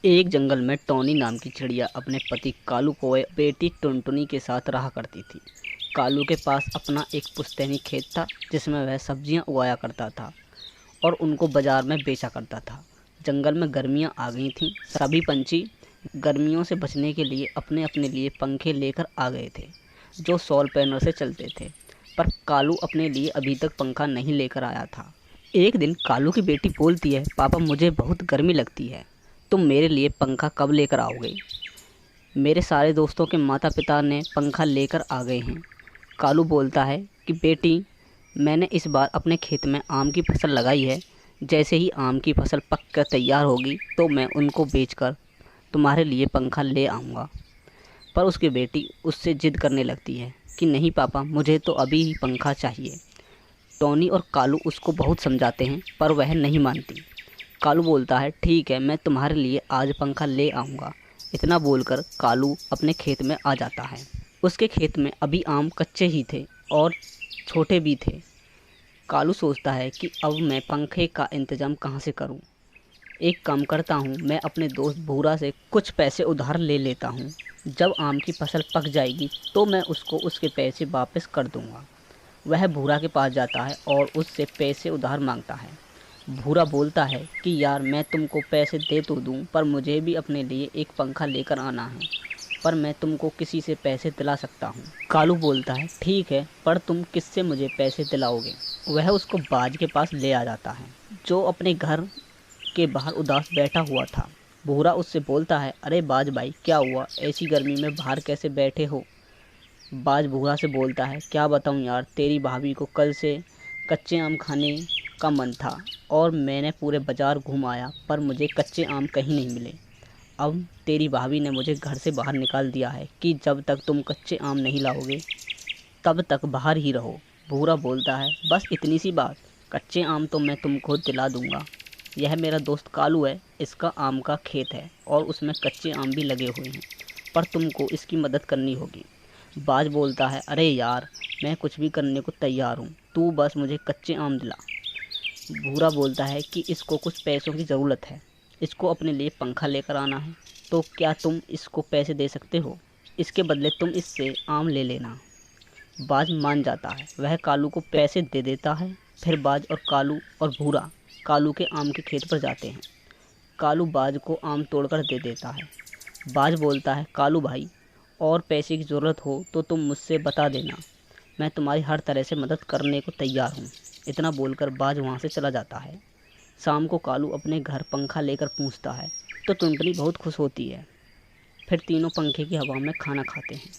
एक जंगल में टॉनी नाम की चिड़िया अपने पति कालू को व बेटी टुनटुनी के साथ रहा करती थी। कालू के पास अपना एक पुश्तैनी खेत था जिसमें वह सब्जियां उगाया करता था और उनको बाजार में बेचा करता था। जंगल में गर्मियां आ गई थीं। सभी पंछी गर्मियों से बचने के लिए अपने अपने लिए पंखे लेकर आ गए थे जो सौर पैनल से चलते थे, पर कालू अपने लिए अभी तक पंखा नहीं लेकर आया था। एक दिन कालू की बेटी बोलती है, पापा मुझे बहुत गर्मी लगती है, तुम मेरे लिए पंखा कब लेकर आओगे? मेरे सारे दोस्तों के माता पिता ने पंखा लेकर आ गए हैं। कालू बोलता है कि बेटी, मैंने इस बार अपने खेत में आम की फसल लगाई है। जैसे ही आम की फसल पक कर तैयार होगी तो मैं उनको बेचकर तुम्हारे लिए पंखा ले आऊँगा। पर उसकी बेटी उससे जिद करने लगती है कि नहीं पापा, मुझे तो अभी ही पंखा चाहिए। टॉनी और कालू उसको बहुत समझाते हैं पर वह नहीं मानती। कालू बोलता है, ठीक है, मैं तुम्हारे लिए आज पंखा ले आऊँगा। इतना बोलकर कालू अपने खेत में आ जाता है। उसके खेत में अभी आम कच्चे ही थे और छोटे भी थे। कालू सोचता है कि अब मैं पंखे का इंतज़ाम कहाँ से करूँ। एक काम करता हूँ, मैं अपने दोस्त भूरा से कुछ पैसे उधार ले लेता हूँ। जब आम की फसल पक जाएगी तो मैं उसको उसके पैसे वापस कर दूँगा। वह भूरा के पास जाता है और उससे पैसे उधार मांगता है। भूरा बोलता है कि यार, मैं तुमको पैसे दे तो दूँ, पर मुझे भी अपने लिए एक पंखा लेकर आना है, पर मैं तुमको किसी से पैसे दिला सकता हूँ। कालू बोलता है, ठीक है, पर तुम किससे मुझे पैसे दिलाओगे? वह उसको बाज के पास ले आ जाता है जो अपने घर के बाहर उदास बैठा हुआ था। भूरा उससे बोलता है, अरे बाज भाई, क्या हुआ? ऐसी गर्मी में बाहर कैसे बैठे हो? बाज भूरा से बोलता है, क्या बताऊँ यार, तेरी भाभी को कल से कच्चे आम खाने का मन था और मैंने पूरे बाज़ार घूम आया पर मुझे कच्चे आम कहीं नहीं मिले। अब तेरी भाभी ने मुझे घर से बाहर निकाल दिया है कि जब तक तुम कच्चे आम नहीं लाओगे तब तक बाहर ही रहो। भूरा बोलता है, बस इतनी सी बात? कच्चे आम तो मैं तुमको दिला दूँगा। यह मेरा दोस्त कालू है, इसका आम का खेत है और उसमें कच्चे आम भी लगे हुए हैं, पर तुमको इसकी मदद करनी होगी। बाज बोलता है, अरे यार, मैं कुछ भी करने को तैयार हूँ, तू बस मुझे कच्चे आम दिला। भूरा बोलता है कि इसको कुछ पैसों की ज़रूरत है, इसको अपने लिए पंखा लेकर आना है, तो क्या तुम इसको पैसे दे सकते हो? इसके बदले तुम इससे आम ले लेना। बाज मान जाता है, वह कालू को पैसे दे देता है। फिर बाज और कालू और भूरा कालू के आम के खेत पर जाते हैं। कालू बाज को आम तोड़कर दे देता है। बाज बोलता है, कालू भाई, और पैसे की ज़रूरत हो तो तुम मुझसे बता देना, मैं तुम्हारी हर तरह से मदद करने को तैयार हूँ। इतना बोलकर बाज वहाँ से चला जाता है। शाम को कालू अपने घर पंखा लेकर पहुँचता है तो टुनटुनी बहुत खुश होती है। फिर तीनों पंखे की हवा में खाना खाते हैं।